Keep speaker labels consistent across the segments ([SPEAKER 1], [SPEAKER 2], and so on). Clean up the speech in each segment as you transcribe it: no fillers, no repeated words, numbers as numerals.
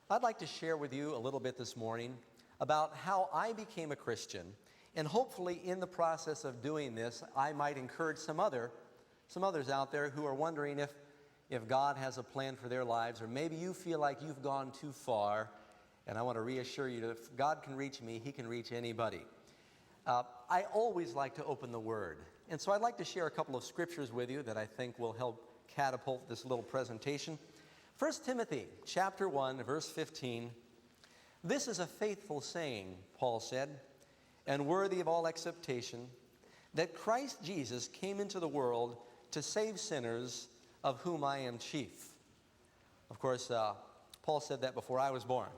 [SPEAKER 1] I'd like to share with you a little bit this morning about how I became a Christian, and hopefully in the process of doing this, I might encourage some others out there who are wondering if God has a plan for their lives, or maybe you feel like you've gone too far, and I want to reassure you that if God can reach me, He can reach anybody. I always like to open the Word, and so I'd like to share a couple of scriptures with you that I think will help catapult this little presentation. 1 Timothy chapter 1, verse 15. This is a faithful saying, Paul said, and worthy of all acceptation, that Christ Jesus came into the world to save sinners, of whom I am chief. Of course, Paul said that before I was born.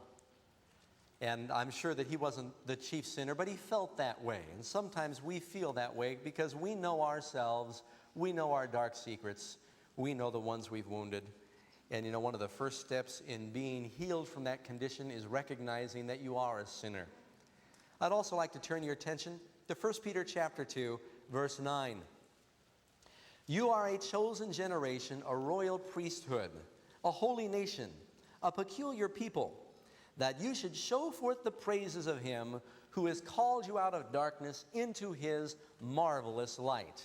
[SPEAKER 1] And I'm sure that he wasn't the chief sinner, but he felt that way. And sometimes we feel that way because we know ourselves, we know our dark secrets, we know the ones we've wounded. And you know, one of the first steps in being healed from that condition is recognizing that you are a sinner. I'd also like to turn your attention to 1 Peter chapter 2, verse 9. You are a chosen generation, a royal priesthood, a holy nation, a peculiar people, that you should show forth the praises of Him who has called you out of darkness into His marvelous light.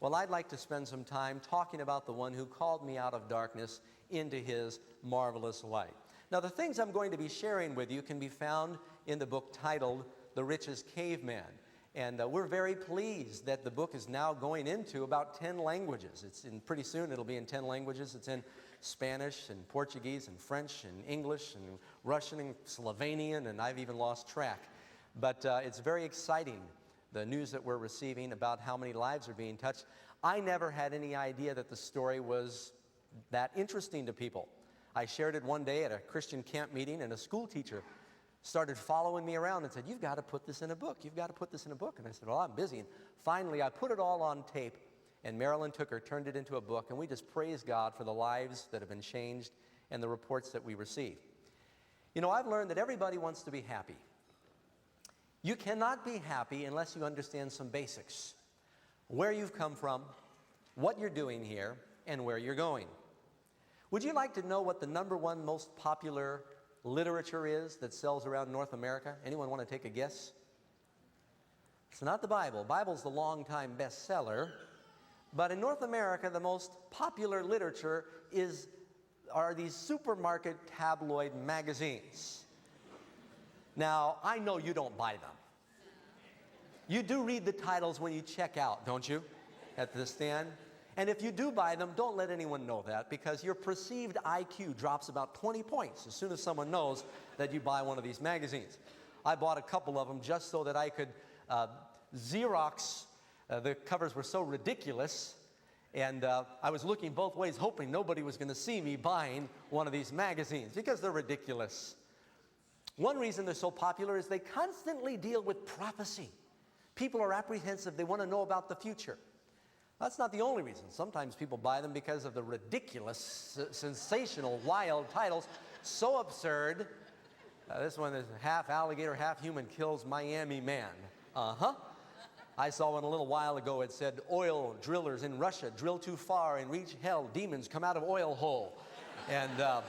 [SPEAKER 1] Well, I'd like to spend some time talking about the one who called me out of darkness into His marvelous light. Now, the things I'm going to be sharing with you can be found in the book titled The Richest Caveman. And we're very pleased that the book is now going into about 10 languages. Pretty soon it'll be in 10 languages. It's in Spanish and Portuguese and French and English and Russian and Slovenian, and I've even lost track. But it's very exciting, the news that we're receiving about how many lives are being touched. I never had any idea that the story was that interesting to people. I shared it one day at a Christian camp meeting, and a school teacher started following me around and said, "You've got to put this in a book. You've got to put this in a book." And I said, "Well, I'm busy." And finally, I put it all on tape, and Marilyn turned it into a book, and we just praise God for the lives that have been changed and the reports that we receive. You know, I've learned that everybody wants to be happy. You cannot be happy unless you understand some basics. Where you've come from, what you're doing here, and where you're going. Would you like to know what the #1 most popular literature is that sells around North America? Anyone want to take a guess? It's not the Bible. Bible's the long-time bestseller. But in North America, the most popular literature are these supermarket tabloid magazines. Now, I know you don't buy them. You do read the titles when you check out, don't you, at the stand? And if you do buy them, don't let anyone know that, because your perceived IQ drops about 20 points as soon as someone knows that you buy one of these magazines. I bought a couple of them just so that I could Xerox. The covers were so ridiculous, and I was looking both ways hoping nobody was going to see me buying one of these magazines because they're ridiculous. One reason they're so popular is they constantly deal with prophecy. People are apprehensive. They want to know about the future. That's not the only reason. Sometimes people buy them because of the ridiculous, sensational, wild titles. So absurd. This one is half alligator, half human kills Miami man. I saw one a little while ago. It said, oil drillers in Russia drill too far and reach hell. Demons come out of oil hole. And,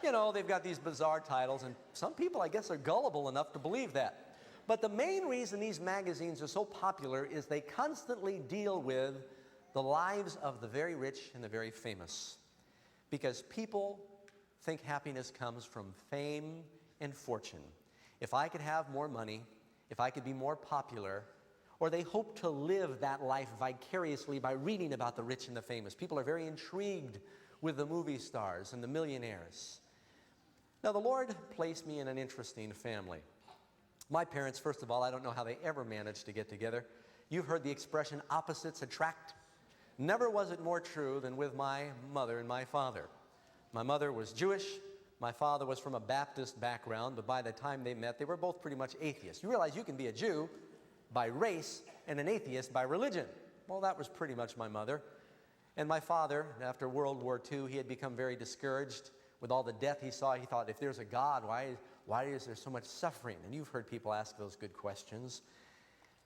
[SPEAKER 1] you know, they've got these bizarre titles, and some people, I guess, are gullible enough to believe that. But the main reason these magazines are so popular is they constantly deal with the lives of the very rich and the very famous. Because people think happiness comes from fame and fortune. If I could have more money, if I could be more popular, or they hope to live that life vicariously by reading about the rich and the famous. People are very intrigued with the movie stars and the millionaires. Now, the Lord placed me in an interesting family. My parents, first of all, I don't know how they ever managed to get together. You've heard the expression opposites attract. Never was it more true than with my mother and my father. My mother was Jewish. My father was from a Baptist background, but by the time they met, they were both pretty much atheists. You realize you can be a Jew by race and an atheist by religion. Well, that was pretty much my mother. And my father, after World War II, he had become very discouraged with all the death he saw. He thought, if there's a God, why is there so much suffering? And you've heard people ask those good questions.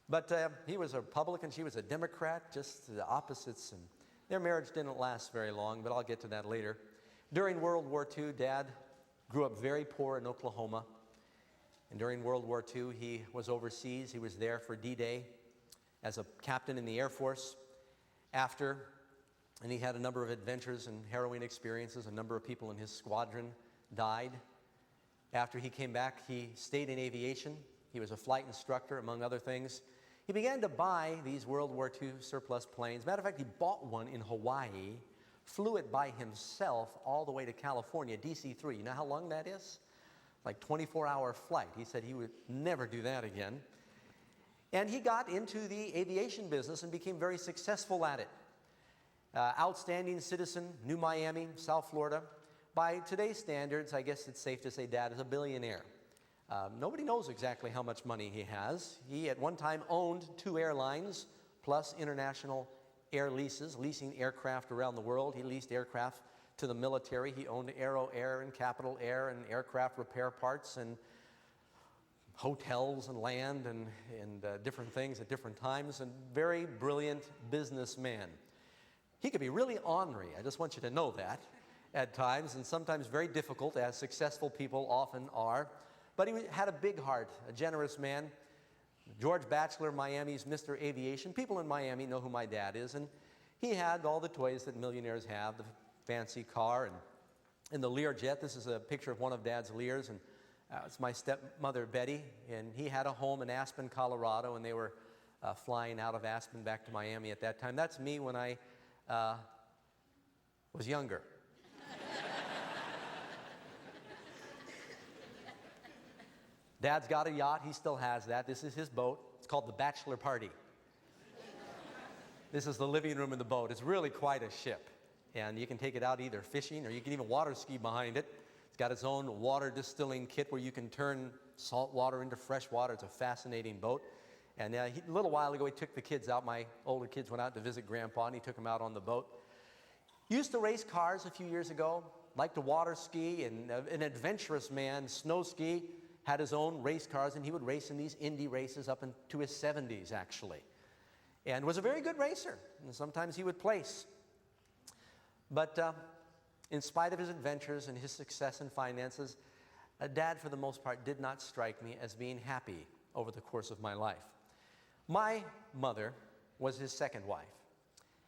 [SPEAKER 1] But he was a Republican, she was a Democrat, just the opposites. And their marriage didn't last very long, but I'll get to that later. During World War II, Dad Grew up very poor in Oklahoma. And during World War II, he was overseas. He was there for D-Day as a captain in the Air Force. And he had a number of adventures and harrowing experiences. A number of people in his squadron died. After he came back, he stayed in aviation. He was a flight instructor, among other things. He began to buy these World War II surplus planes. Matter of fact, he bought one in Hawaii, flew it by himself all the way to California, DC-3. You know how long that is? Like 24-hour flight. He said he would never do that again. And he got into the aviation business and became very successful at it. Outstanding citizen, New Miami, South Florida. By today's standards, I guess it's safe to say Dad is a billionaire. Nobody knows exactly how much money he has. He at one time owned 2 airlines, plus international air leases, leasing aircraft around the world. He leased aircraft to the military. He owned Aero Air and Capital Air and aircraft repair parts and hotels and land and different things at different times, and very brilliant businessman. He could be really ornery, I just want you to know that, at times, and sometimes very difficult, as successful people often are. But he had a big heart, a generous man. George Batchelor, Miami's Mr. Aviation. People in Miami know who my dad is, and he had all the toys that millionaires have, the fancy car and the Learjet. This is a picture of one of Dad's Lears, and it's my stepmother, Betty, and he had a home in Aspen, Colorado, and they were flying out of Aspen back to Miami at that time. That's me when I was younger. Dad's got a yacht. He still has that. This is his boat. It's called the Bachelor Party. This is the living room in the boat. It's really quite a ship. And you can take it out either fishing, or you can even water ski behind it. It's got its own water distilling kit where you can turn salt water into fresh water. It's a fascinating boat. And a little while ago, he took the kids out. My older kids went out to visit Grandpa, and he took them out on the boat. Used to race cars a few years ago. Liked to water ski, and an adventurous man, snow ski. Had his own race cars, and he would race in these Indy races up into his 70s, actually. And was a very good racer, and sometimes he would place. But in spite of his adventures and his success in finances, Dad, for the most part, did not strike me as being happy over the course of my life. My mother was his second wife.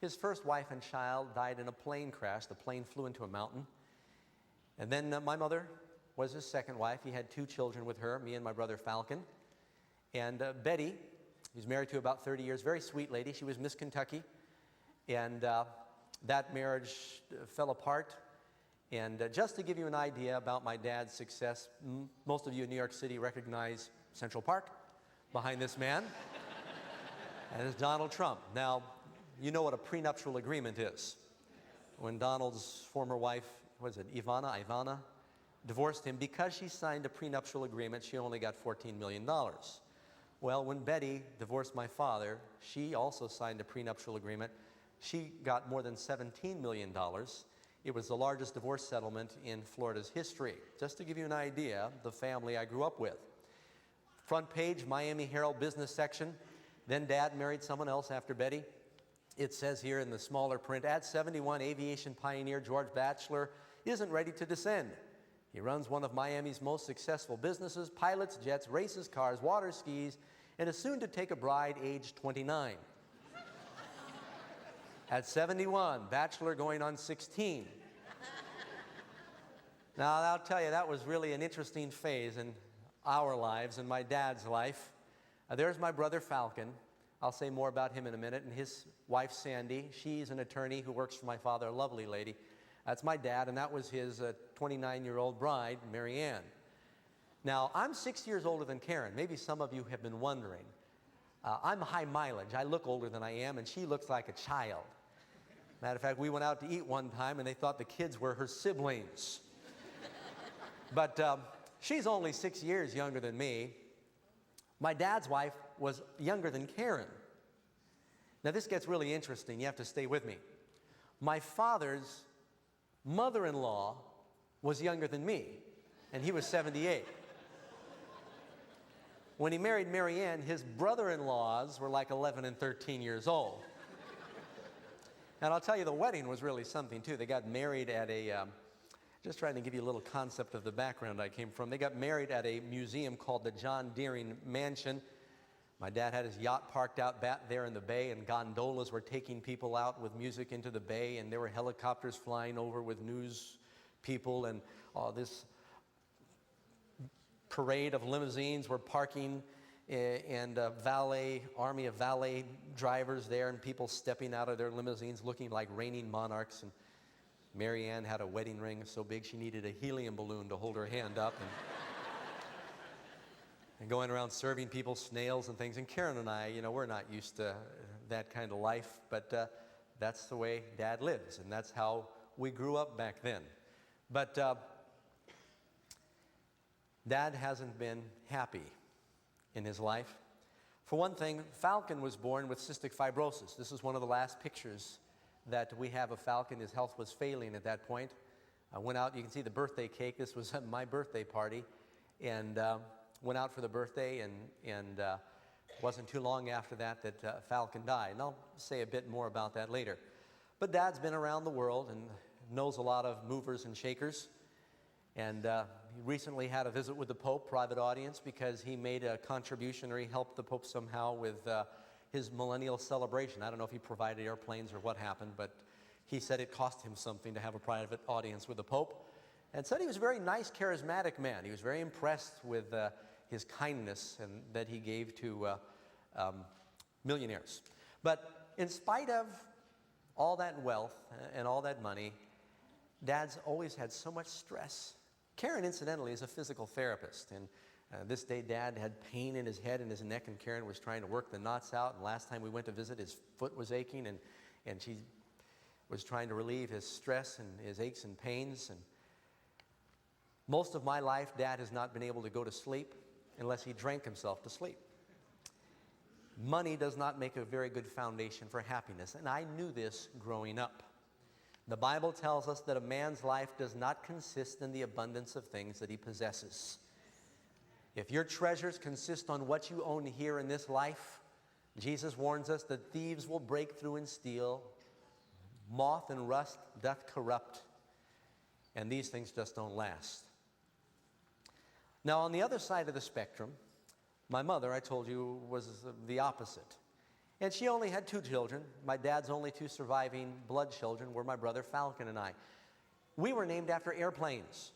[SPEAKER 1] His first wife and child died in a plane crash. The plane flew into a mountain. And then my mother was his second wife. He had 2 children with her, me and my brother Falcon. And Betty, he's married to about 30 years, very sweet lady. She was Miss Kentucky. And that marriage fell apart. And just to give you an idea about my dad's success, most of you in New York City recognize Central Park behind this man. And it's Donald Trump. Now, you know what a prenuptial agreement is. When Donald's former wife, Ivana, divorced him, because she signed a prenuptial agreement, she only got $14 million. Well, when Betty divorced my father, she also signed a prenuptial agreement. She got more than $17 million. It was the largest divorce settlement in Florida's history. Just to give you an idea, the family I grew up with. Front page, Miami Herald business section. Then Dad married someone else after Betty. It says here in the smaller print, at 71, aviation pioneer George Batchelor isn't ready to descend. He runs one of Miami's most successful businesses, pilots jets, races cars, water skis, and is soon to take a bride aged 29. At 71, Batchelor going on 16. Now, I'll tell you, that was really an interesting phase in our lives and my dad's life. There's my brother Falcon. I'll say more about him in a minute. And his wife, Sandy, she's an attorney who works for my father, a lovely lady. That's my dad, and that was his 29-year-old bride, Mary Ann. Now, I'm 6 years older than Karen. Maybe some of you have been wondering. I'm high mileage. I look older than I am, and she looks like a child. Matter of fact, we went out to eat one time, and they thought the kids were her siblings. But she's only 6 years younger than me. My dad's wife was younger than Karen. Now, this gets really interesting. You have to stay with me. My father's mother-in-law was younger than me, and he was 78. When he married Mary Ann, his brother-in-laws were like 11 and 13 years old. And I'll tell you, the wedding was really something, too. They got married at Just trying to give you a little concept of the background I came from. They got married at a museum called the John Deering Mansion. My dad had his yacht parked out back there in the bay, and gondolas were taking people out with music into the bay, and there were helicopters flying over with news people, and this parade of limousines were parking, and army of valet drivers there, and people stepping out of their limousines looking like reigning monarchs. And Mary Ann had a wedding ring so big she needed a helium balloon to hold her hand up, and going around serving people snails and things. And Karen and I, we're not used to that kind of life, but that's the way Dad lives, and that's how we grew up back then. But Dad hasn't been happy in his life. For one thing, Falcon was born with cystic fibrosis. This is one of the last pictures that we have of Falcon. His health was failing at that point. I went out, you can see the birthday cake. This was at my birthday party, and went out for the birthday, and wasn't too long after that Falcon died. And I'll say a bit more about that later. But Dad's been around the world and knows a lot of movers and shakers. And he recently had a visit with the Pope, private audience, because he made a contribution, or he helped the Pope somehow with his millennial celebration. I don't know if he provided airplanes or what happened, but he said it cost him something to have a private audience with the Pope. And said he was a very nice, charismatic man. He was very impressed with his kindness and that he gave to millionaires. But in spite of all that wealth and all that money, Dad's always had so much stress. Karen, incidentally, is a physical therapist, and this day Dad had pain in his head and his neck, and Karen was trying to work the knots out. And last time we went to visit, his foot was aching, and she was trying to relieve his stress and his aches and pains. And most of my life, Dad has not been able to go to sleep unless he drank himself to sleep. Money does not make a very good foundation for happiness, and I knew this growing up. The Bible tells us that a man's life does not consist in the abundance of things that he possesses. If your treasures consist on what you own here in this life, Jesus warns us that thieves will break through and steal. Moth and rust doth corrupt, and these things just don't last. Now, on the other side of the spectrum, my mother, I told you, was the opposite. And she only had 2 children. My dad's only 2 surviving blood children were my brother Falcon and I. We were named after airplanes.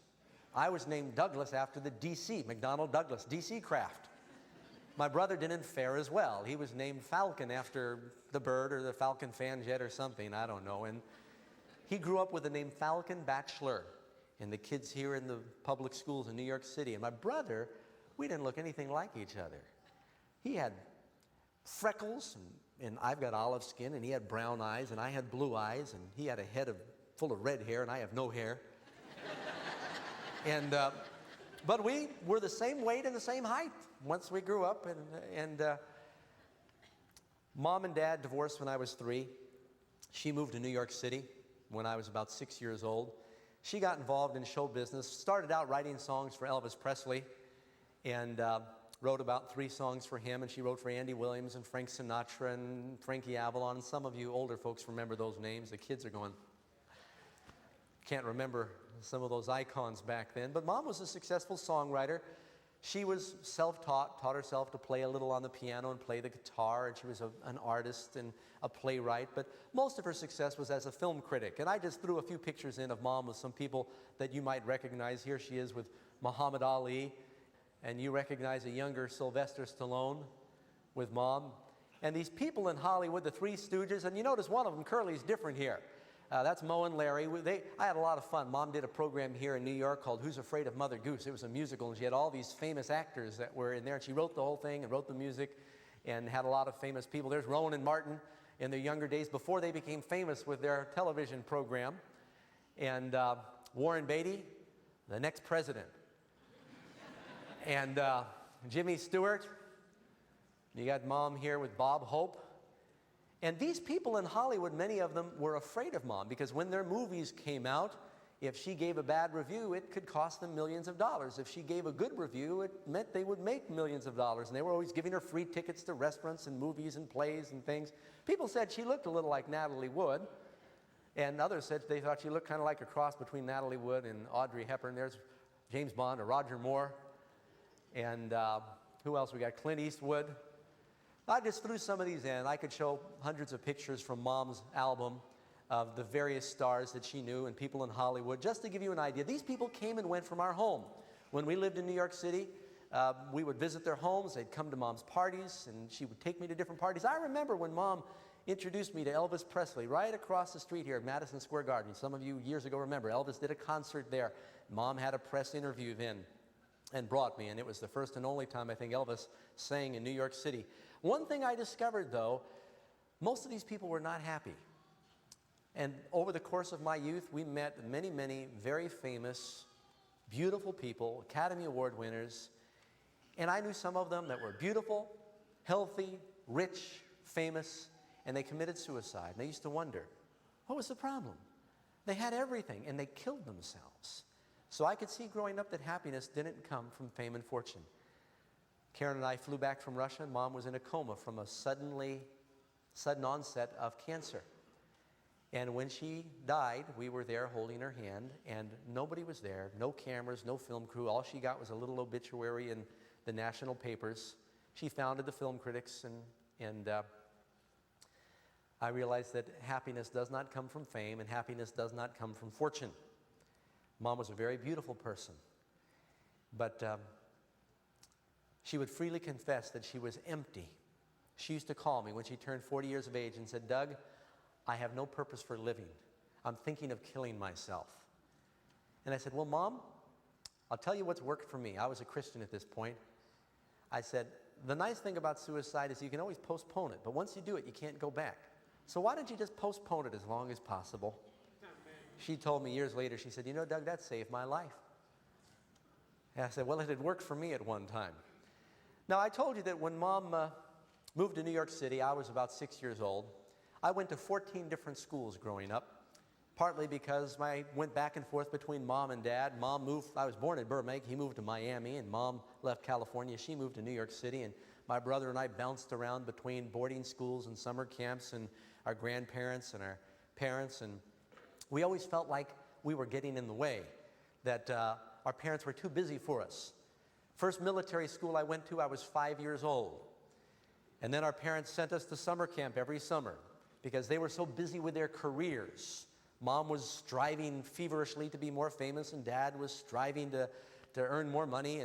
[SPEAKER 1] I was named Douglas after the DC, McDonnell Douglas, DC craft. My brother didn't fare as well. He was named Falcon after the bird or the Falcon fan jet or something, I don't know. And he grew up with the name Falcon Batchelor, and the kids here in the public schools in New York City. And my brother, we didn't look anything like each other. He had freckles, and I've got olive skin, and he had brown eyes, and I had blue eyes, and he had a head full of red hair, and I have no hair. And but we were the same weight and the same height once we grew up. And Mom and Dad divorced when I was 3. She moved to New York City when I was about 6 years old. She got involved in show business, started out writing songs for Elvis Presley, and wrote about 3 songs for him, and she wrote for Andy Williams and Frank Sinatra and Frankie Avalon. And some of you older folks remember those names. The kids are going, can't remember some of those icons back then. But Mom was a successful songwriter. She was self-taught, taught herself to play a little on the piano and play the guitar, and she was an artist and a playwright. But most of her success was as a film critic. And I just threw a few pictures in of Mom with some people that you might recognize. Here she is with Muhammad Ali, and you recognize a younger Sylvester Stallone with Mom. And these people in Hollywood, the 3 Stooges, and you notice one of them, Curly's different here. That's Moe and Larry. I had a lot of fun. Mom did a program here in New York called Who's Afraid of Mother Goose? It was a musical, and she had all these famous actors that were in there, and she wrote the whole thing and wrote the music and had a lot of famous people. There's Rowan and Martin in their younger days before they became famous with their television program. And Warren Beatty, the next president. And Jimmy Stewart. You got Mom here with Bob Hope. And these people in Hollywood, many of them were afraid of Mom, because when their movies came out, if she gave a bad review, it could cost them millions of dollars. If she gave a good review, it meant they would make millions of dollars. And they were always giving her free tickets to restaurants and movies and plays and things. People said she looked a little like Natalie Wood. And others said they thought she looked kind of like a cross between Natalie Wood and Audrey Hepburn. There's James Bond or Roger Moore. And who else we got? Clint Eastwood. I just threw some of these in. I could show hundreds of pictures from Mom's album of the various stars that she knew and people in Hollywood, just to give you an idea. These people came and went from our home. When we lived in New York City, we would visit their homes. They'd come to Mom's parties, and she would take me to different parties. I remember when Mom introduced me to Elvis Presley right across the street here at Madison Square Garden. Some of you years ago remember, Elvis did a concert there. Mom had a press interview then and brought me, and it was the first and only time I think Elvis sang in New York City. One thing I discovered, though, most of these people were not happy. And over the course of my youth, we met many, many very famous, beautiful people, Academy Award winners, and I knew some of them that were beautiful, healthy, rich, famous, and they committed suicide. And I used to wonder, what was the problem? They had everything, and they killed themselves. So I could see growing up that happiness didn't come from fame and fortune. Karen and I flew back from Russia, and Mom was in a coma from a sudden onset of cancer. And when she died, we were there holding her hand, and nobody was there, no cameras, no film crew. All she got was a little obituary in the national papers. She founded the Film Critics, and I realized that happiness does not come from fame, and happiness does not come from fortune. Mom was a very beautiful person, but she would freely confess that she was empty. She used to call me when she turned 40 years of age and said, "Doug, I have no purpose for living. I'm thinking of killing myself." And I said, "Well, Mom, I'll tell you what's worked for me." I was a Christian at this point. I said, "The nice thing about suicide is you can always postpone it, but once you do it, you can't go back. So why don't you just postpone it as long as possible?" She told me years later, she said, "You know, Doug, that saved my life." And I said, "Well, it had worked for me at one time." Now, I told you that when Mom moved to New York City, I was about 6 years old. I went to 14 different schools growing up, partly because I went back and forth between Mom and Dad. Mom moved, I was born in Burbank, he moved to Miami, and Mom left California. She moved to New York City, and my brother and I bounced around between boarding schools and summer camps and our grandparents and our parents, and we always felt like we were getting in the way, that our parents were too busy for us. First military school I went to, I was 5 years old. And then our parents sent us to summer camp every summer because they were so busy with their careers. Mom was striving feverishly to be more famous, and Dad was striving to earn more money,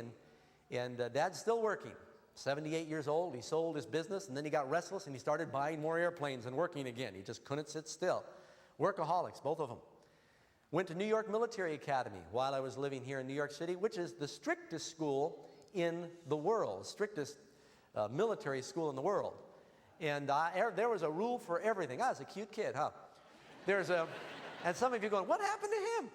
[SPEAKER 1] and Dad's still working. 78 years old, he sold his business, and then he got restless, and he started buying more airplanes and working again. He just couldn't sit still. Workaholics, both of them. Went to New York Military Academy while I was living here in New York City, which is the strictest school in the world, strictest military school in the world. And there was a rule for everything. I was a cute kid, huh? And some of you going, what happened to him?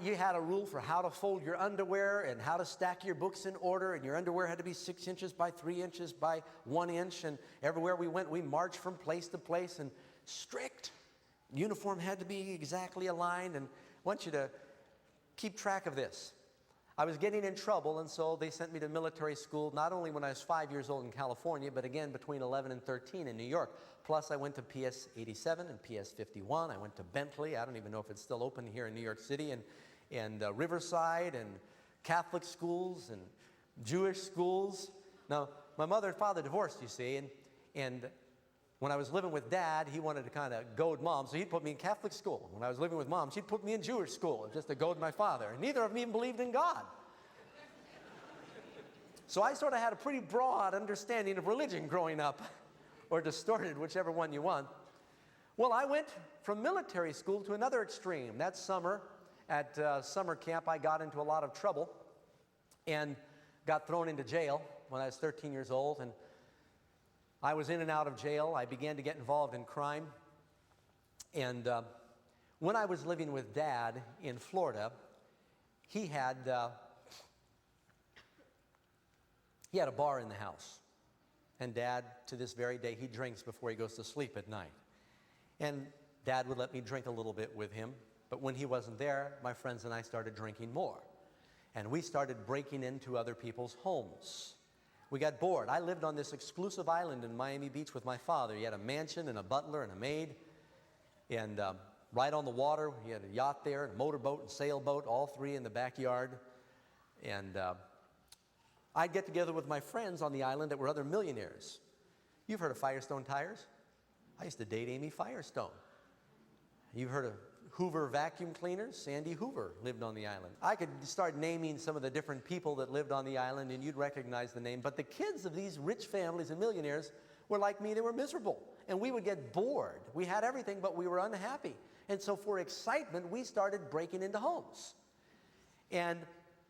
[SPEAKER 1] You had a rule for how to fold your underwear and how to stack your books in order, and your underwear had to be 6 inches by 3 inches by 1 inch, and everywhere we went, we marched from place to place, and strict. Uniform had to be exactly aligned, and I want you to keep track of this. I was getting in trouble, and so they sent me to military school, not only when I was 5 years old in California, but again between 11 and 13 in New York. Plus, I went to PS 87 and PS 51. I went to Bentley. I don't even know if it's still open here in New York City, and Riverside, and Catholic schools, and Jewish schools. Now, my mother and father divorced, you see, and when I was living with Dad, he wanted to kind of goad Mom, so he'd put me in Catholic school. When I was living with Mom, she'd put me in Jewish school just to goad my father. And neither of them even believed in God. So I sort of had a pretty broad understanding of religion growing up, or distorted, whichever one you want. Well, I went from military school to another extreme. That summer, at summer camp, I got into a lot of trouble and got thrown into jail when I was 13 years old. And I was in and out of jail. I began to get involved in crime. And when I was living with Dad in Florida, he had a bar in the house. And Dad, to this very day, he drinks before he goes to sleep at night. And Dad would let me drink a little bit with him. But when he wasn't there, my friends and I started drinking more. And we started breaking into other people's homes. We got bored. I lived on this exclusive island in Miami Beach with my father. He had a mansion and a butler and a maid. And right on the water, he had a yacht there, a motorboat and sailboat, all three in the backyard. And I'd get together with my friends on the island that were other millionaires. You've heard of Firestone Tires? I used to date Amy Firestone. You've heard of Hoover vacuum cleaners? Sandy Hoover lived on the island. I could start naming some of the different people that lived on the island, and you'd recognize the name. But the kids of these rich families and millionaires were like me. They were miserable. And we would get bored. We had everything, but we were unhappy. And so for excitement, we started breaking into homes. And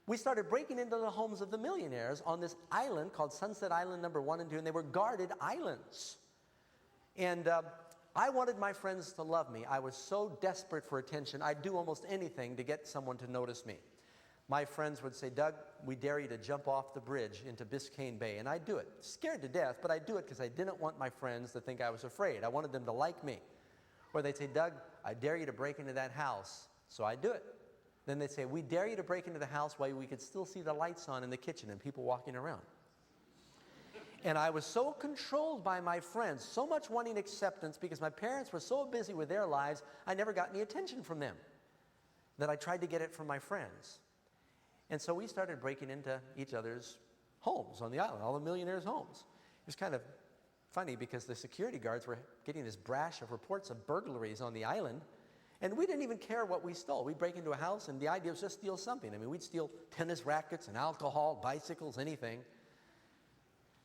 [SPEAKER 1] we started breaking into the homes of the millionaires on this island called Sunset Island number 1 and 2, and they were guarded islands. And I wanted my friends to love me. I was so desperate for attention, I'd do almost anything to get someone to notice me. My friends would say, Doug, we dare you to jump off the bridge into Biscayne Bay. And I'd do it, scared to death, but I'd do it because I didn't want my friends to think I was afraid. I wanted them to like me. Or they'd say, Doug, I dare you to break into that house. So I'd do it. Then they'd say, we dare you to break into the house while we could still see the lights on in the kitchen and people walking around. And I was so controlled by my friends, so much wanting acceptance because my parents were so busy with their lives, I never got any attention from them, that I tried to get it from my friends. And so we started breaking into each other's homes on the island, all the millionaires' homes. It was kind of funny because the security guards were getting this brash of reports of burglaries on the island, and we didn't even care what we stole. We'd break into a house, and the idea was just steal something. I mean, we'd steal tennis rackets and alcohol, bicycles, anything.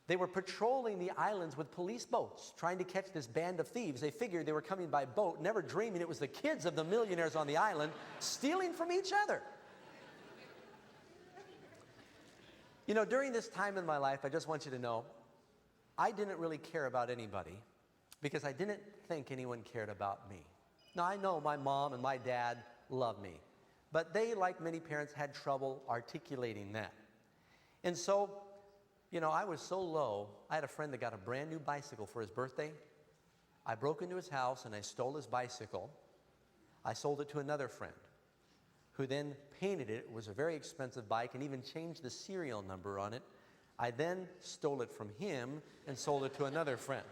[SPEAKER 1] They were patrolling the islands with police boats, trying to catch this band of thieves. They figured they were coming by boat, never dreaming it was the kids of the millionaires on the island stealing from each other. You know, during this time in my life, I just want you to know, I didn't really care about anybody because I didn't think anyone cared about me. Now, I know my mom and my dad love me, but they, like many parents, had trouble articulating that. And so, you know, I was so low, I had a friend that got a brand new bicycle for his birthday. I broke into his house and I stole his bicycle. I sold it to another friend who then painted it. It was a very expensive bike and even changed the serial number on it. I then stole it from him and sold it to another friend.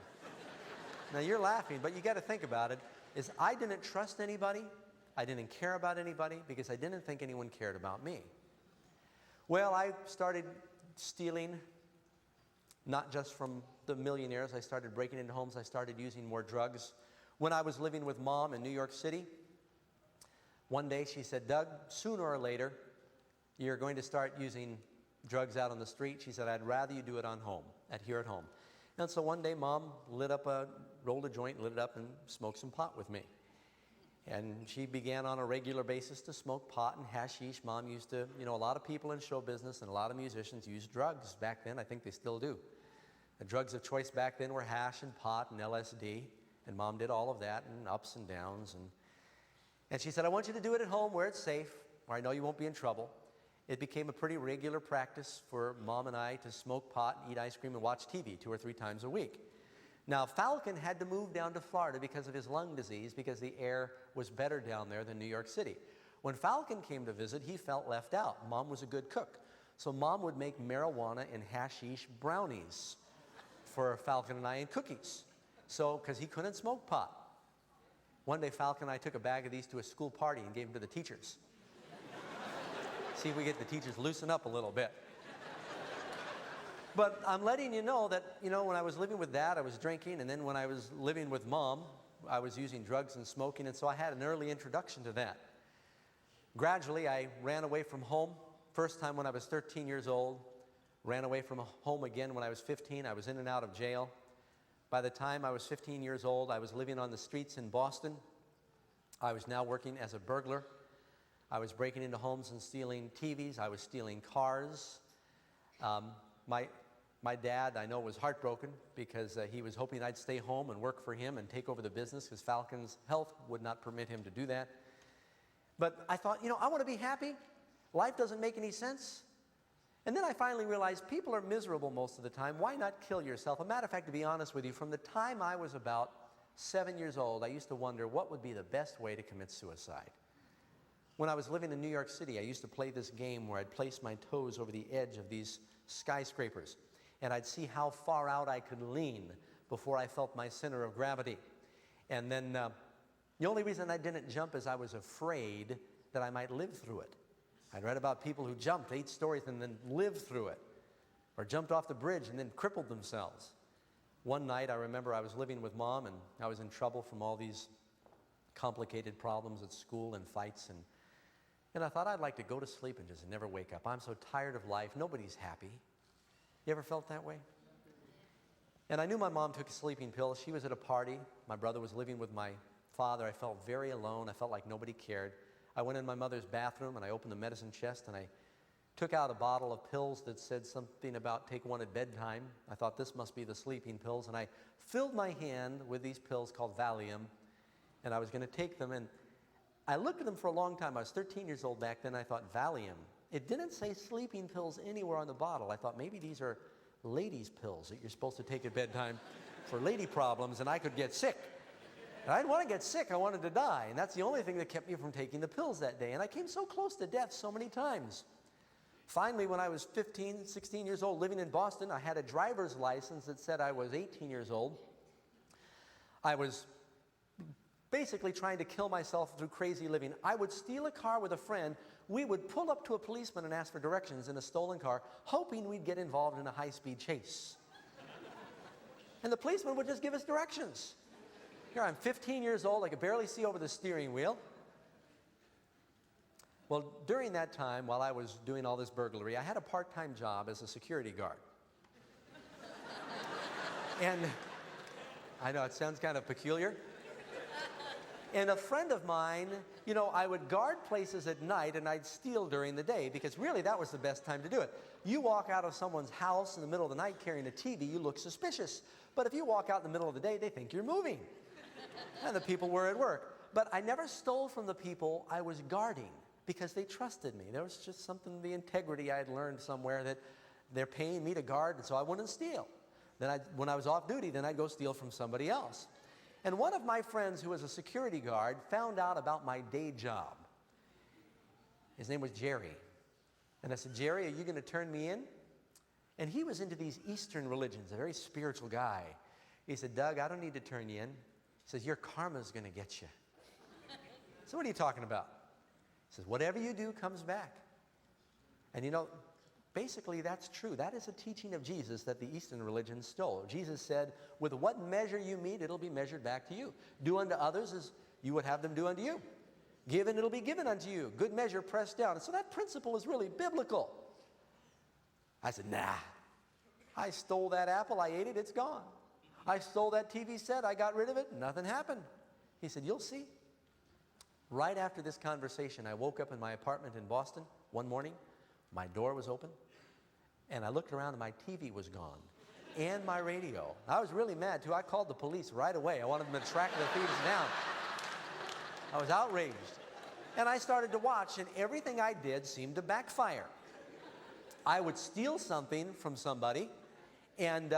[SPEAKER 1] Now you're laughing, but you got to think about it, is I didn't trust anybody, I didn't care about anybody because I didn't think anyone cared about me. Well, I started stealing, not just from the millionaires. I started breaking into homes. I started using more drugs. When I was living with Mom in New York City, one day she said, Doug, sooner or later, you're going to start using drugs out on the street. She said, I'd rather you do it here at home. And so one day, Mom rolled a joint, lit it up, and smoked some pot with me. And she began on a regular basis to smoke pot and hashish. Mom used to, you know, a lot of people in show business and a lot of musicians used drugs back then. I think they still do. The drugs of choice back then were hash and pot and LSD. And Mom did all of that and ups and downs. And she said, I want you to do it at home where it's safe, where I know you won't be in trouble. It became a pretty regular practice for Mom and I to smoke pot, eat ice cream, and watch TV 2 or 3 times a week. Now, Falcon had to move down to Florida because of his lung disease, because the air was better down there than New York City. When Falcon came to visit, he felt left out. Mom was a good cook. So Mom would make marijuana and hashish brownies for Falcon and I, and cookies. So, because he couldn't smoke pot. One day, Falcon and I took a bag of these to a school party and gave them to the teachers. See if we get the teachers loosen up a little bit. But I'm letting you know that, you know, when I was living with Dad, I was drinking, and then when I was living with Mom, I was using drugs and smoking, and so I had an early introduction to that. Gradually, I ran away from home. First time when I was 13 years old, ran away from home again when I was 15. I was in and out of jail. By the time I was 15 years old, I was living on the streets in Boston. I was now working as a burglar. I was breaking into homes and stealing TVs. I was stealing cars. My dad, I know, was heartbroken because he was hoping I'd stay home and work for him and take over the business because Falcon's health would not permit him to do that. But I thought, you know, I want to be happy. Life doesn't make any sense. And then I finally realized people are miserable most of the time. Why not kill yourself? As a matter of fact, to be honest with you, from the time I was about 7 years old, I used to wonder what would be the best way to commit suicide. When I was living in New York City, I used to play this game where I'd place my toes over the edge of these skyscrapers, and I'd see how far out I could lean before I felt my center of gravity. And then The only reason I didn't jump is I was afraid that I might live through it. I'd read about people who jumped 8 stories and then lived through it, or jumped off the bridge and then crippled themselves. One night, I remember I was living with Mom, and I was in trouble from all these complicated problems at school and fights, and I thought I'd like to go to sleep and just never wake up. I'm so tired of life. Nobody's happy. You ever felt that way? And I knew my mom took a sleeping pill. She was at a party. My brother was living with my father. I felt very alone. I felt like nobody cared. I went in my mother's bathroom, and I opened the medicine chest, and I took out a bottle of pills that said something about take one at bedtime. I thought this must be the sleeping pills, and I filled my hand with these pills called Valium, and I was going to take them, and I looked at them for a long time. I was 13 years old back then. I thought, Valium. It didn't say sleeping pills anywhere on the bottle. I thought maybe these are ladies' pills that you're supposed to take at bedtime for lady problems, and I could get sick. And I didn't want to get sick. I wanted to die, and that's the only thing that kept me from taking the pills that day. And I came so close to death so many times. Finally, when I was 15, 16 years old, living in Boston, I had a driver's license that said I was 18 years old. I was basically trying to kill myself through crazy living. I would steal a car with a friend. We would pull up to a policeman and ask for directions in a stolen car, hoping we'd get involved in a high-speed chase. And the policeman would just give us directions. Here, I'm 15 years old. I could barely see over the steering wheel. Well, during that time, while I was doing all this burglary, I had a part-time job as a security guard. And I know it sounds kind of peculiar. And a friend of mine, you know, I would guard places at night and I'd steal during the day, because really that was the best time to do it. You walk out of someone's house in the middle of the night carrying a TV, you look suspicious. But if you walk out in the middle of the day, they think you're moving. And the people were at work. But I never stole from the people I was guarding, because they trusted me. There was just something, the integrity I had learned somewhere, that they're paying me to guard, and so I wouldn't steal. Then when I was off duty, then I'd go steal from somebody else. And one of my friends who was a security guard found out about my day job. His name was Jerry. And I said, Jerry, are you going to turn me in? And he was into these Eastern religions, a very spiritual guy. He said, Doug, I don't need to turn you in. He says, your karma's going to get you. So what are you talking about? He says, whatever you do comes back. And you know, basically that's true. That is a teaching of Jesus that the Eastern religions stole. Jesus said, with what measure you meet, it'll be measured back to you. Do unto others as you would have them do unto you. Give and it'll be given unto you. Good measure pressed down. And so that principle is really biblical. I said, nah. I stole that apple, I ate it, it's gone. I stole that TV set, I got rid of it, nothing happened. He said, you'll see. Right after this conversation, I woke up in my apartment in Boston one morning. My door was open, and I looked around and my TV was gone, and my radio. I was really mad too. I called the police right away. I wanted them to track the thieves down. I was outraged. And I started to watch, and everything I did seemed to backfire. I would steal something from somebody, and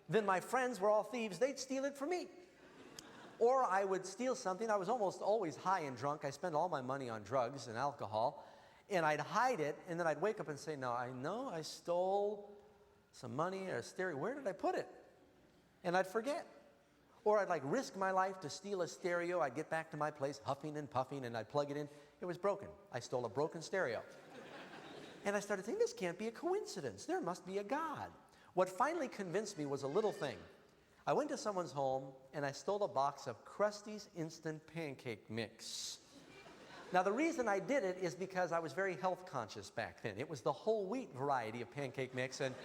[SPEAKER 1] then my friends were all thieves. They'd steal it from me. Or I would steal something. I was almost always high and drunk. I spent all my money on drugs and alcohol. And I'd hide it, and then I'd wake up and say, no, I know I stole some money or a stereo. Where did I put it? And I'd forget. Or I'd like risk my life to steal a stereo. I'd get back to my place huffing and puffing, and I'd plug it in. It was broken. I stole a broken stereo. And I started thinking, this can't be a coincidence. There must be a God. What finally convinced me was a little thing. I went to someone's home, and I stole a box of Krusty's Instant Pancake Mix. Now, the reason I did it is because I was very health conscious back then. It was the whole wheat variety of pancake mix, and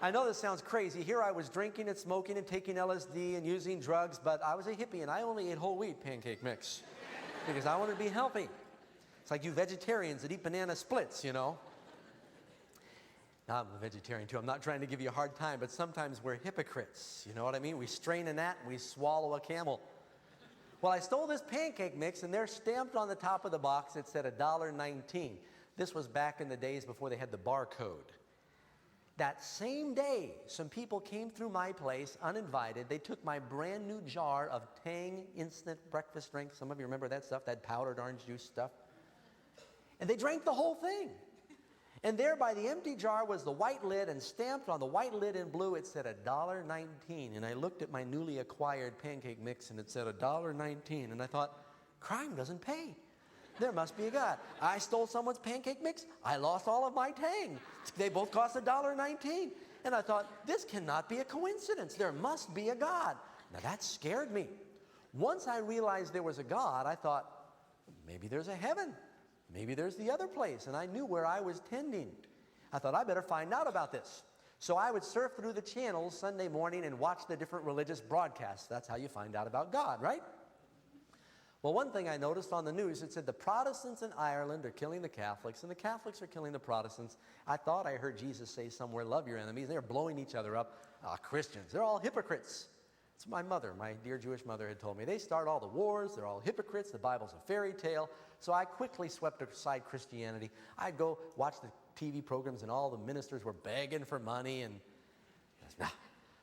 [SPEAKER 1] I know this sounds crazy. Here I was drinking and smoking and taking LSD and using drugs, but I was a hippie, and I only ate whole wheat pancake mix because I wanted to be healthy. It's like you vegetarians that eat banana splits, you know. Now, I'm a vegetarian, too. I'm not trying to give you a hard time, but sometimes we're hypocrites. You know what I mean? We strain a gnat and we swallow a camel. Well, I stole this pancake mix, and there stamped on the top of the box, it said $1.19. This was back in the days before they had the barcode. That same day, some people came through my place uninvited. They took my brand new jar of Tang instant breakfast drink. Some of you remember that stuff, that powdered orange juice stuff. And they drank the whole thing. And there by the empty jar was the white lid, and stamped on the white lid in blue, it said $1.19. And I looked at my newly acquired pancake mix, and it said $1.19. And I thought, crime doesn't pay. There must be a God. I stole someone's pancake mix. I lost all of my Tang. They both cost $1.19. And I thought, this cannot be a coincidence. There must be a God. Now that scared me. Once I realized there was a God, I thought, maybe there's a heaven. Maybe there's the other place, and I knew where I was tending. I thought, I better find out about this. So I would surf through the channels Sunday morning and watch the different religious broadcasts. That's how you find out about God, right? Well, one thing I noticed on the news, it said the Protestants in Ireland are killing the Catholics, and the Catholics are killing the Protestants. I thought I heard Jesus say somewhere, love your enemies. They're blowing each other up. Christians, they're all hypocrites. It's my mother, my dear Jewish mother, had told me. They start all the wars. They're all hypocrites. The Bible's a fairy tale. So I quickly swept aside Christianity. I'd go watch the TV programs, and all the ministers were begging for money. And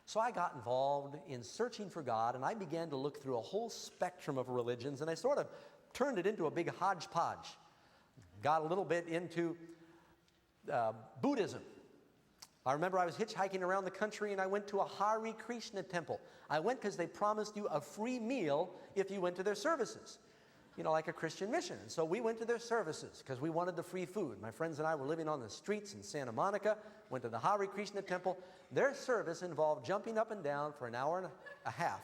[SPEAKER 1] so I got involved in searching for God, and I began to look through a whole spectrum of religions, and I sort of turned it into a big hodgepodge. Got a little bit into Buddhism. I remember I was hitchhiking around the country, and I went to a Hare Krishna temple. I went because they promised you a free meal if you went to their services, you know, like a Christian mission. And so we went to their services because we wanted the free food. My friends and I were living on the streets in Santa Monica, went to the Hare Krishna temple. Their service involved jumping up and down for an hour and a half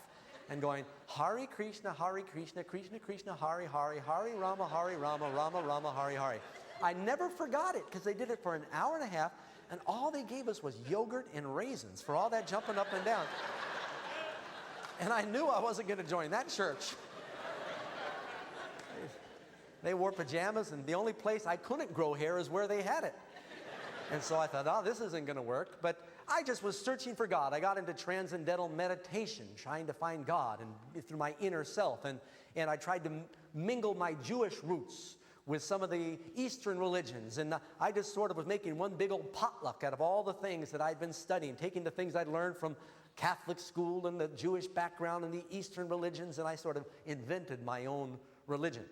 [SPEAKER 1] and going, Hare Krishna, Krishna Krishna, Hare Hare, Hare Rama, Rama Rama, Hare Hare. I never forgot it because they did it for an hour and a half. And all they gave us was yogurt and raisins for all that jumping up and down. And I knew I wasn't going to join that church. They wore pajamas, and the only place I couldn't grow hair is where they had it. And so I thought, oh, this isn't going to work. But I just was searching for God. I got into transcendental meditation, trying to find God and through my inner self. And I tried to mingle my Jewish roots with some of the Eastern religions. And I just sort of was making one big old potluck out of all the things that I'd been studying, taking the things I'd learned from Catholic school and the Jewish background and the Eastern religions, and I sort of invented my own religion.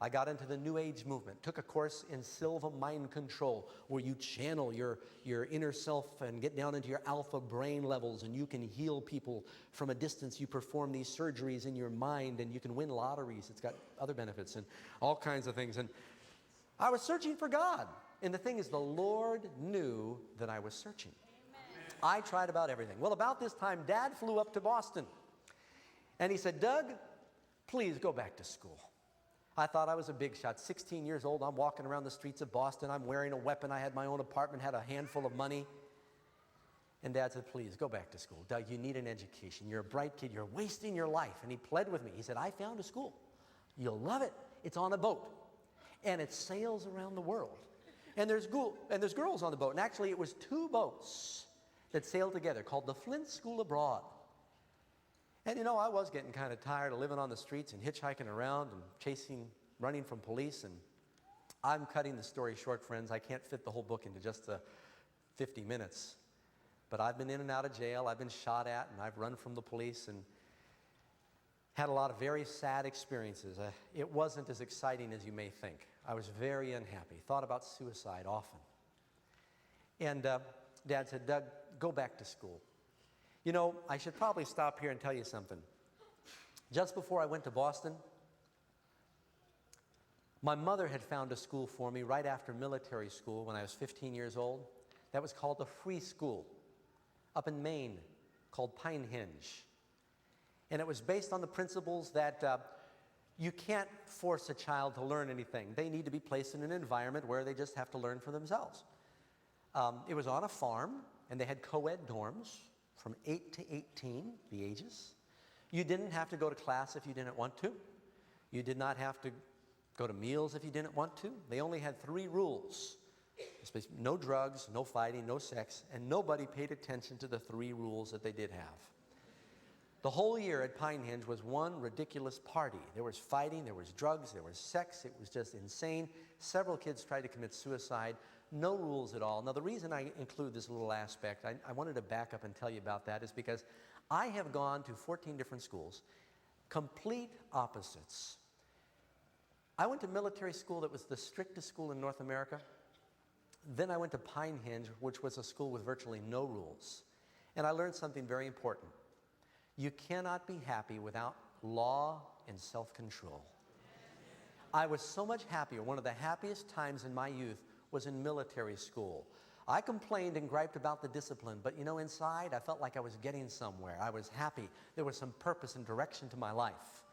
[SPEAKER 1] I got into the New Age movement, took a course in Silva Mind Control, where you channel your inner self and get down into your alpha brain levels, and you can heal people from a distance. You perform these surgeries in your mind, and you can win lotteries. It's got other benefits and all kinds of things. And I was searching for God. And the thing is, the Lord knew that I was searching. Amen. I tried about everything. Well, about this time, Dad flew up to Boston. And he said, Doug, please go back to school. I thought I was a big shot. 16 years old, I'm walking around the streets of Boston. I'm wearing a weapon. I had my own apartment, had a handful of money. And Dad said, please, go back to school. Doug, you need an education. You're a bright kid. You're wasting your life. And he pled with me. He said, I found a school. You'll love it. It's on a boat. And it sails around the world. And there's girls on the boat. And actually, it was 2 boats that sailed together called the Flint School Abroad. And you know, I was getting kind of tired of living on the streets and hitchhiking around and running from police. And I'm cutting the story short, friends. I can't fit the whole book into just 50 minutes. But I've been in and out of jail. I've been shot at, and I've run from the police and had a lot of very sad experiences. It wasn't as exciting as you may think. I was very unhappy. Thought about suicide often. And Dad said, Doug, go back to school. You know, I should probably stop here and tell you something. Just before I went to Boston, my mother had found a school for me right after military school when I was 15 years old. That was called a free school up in Maine called Pinehenge. And it was based on the principles that you can't force a child to learn anything. They need to be placed in an environment where they just have to learn for themselves. It was on a farm, and they had co-ed dorms from 8 to 18, the ages. You didn't have to go to class if you didn't want to. You did not have to go to meals if you didn't want to. They only had 3 rules. No drugs, no fighting, no sex, and nobody paid attention to the 3 rules that they did have. The whole year at Pinehenge was one ridiculous party. There was fighting, there was drugs, there was sex. It was just insane. Several kids tried to commit suicide. No rules at all. Now, the reason I include this little aspect, I wanted to back up and tell you about that, is because I have gone to 14 different schools, complete opposites. I went to military school that was the strictest school in North America. Then I went to Pinehenge, which was a school with virtually no rules. And I learned something very important. You cannot be happy without law and self-control. I was so much happier. One of the happiest times in my youth was in military school. I complained and griped about the discipline, but you know, inside I felt like I was getting somewhere. I was happy. There was some purpose and direction to my life.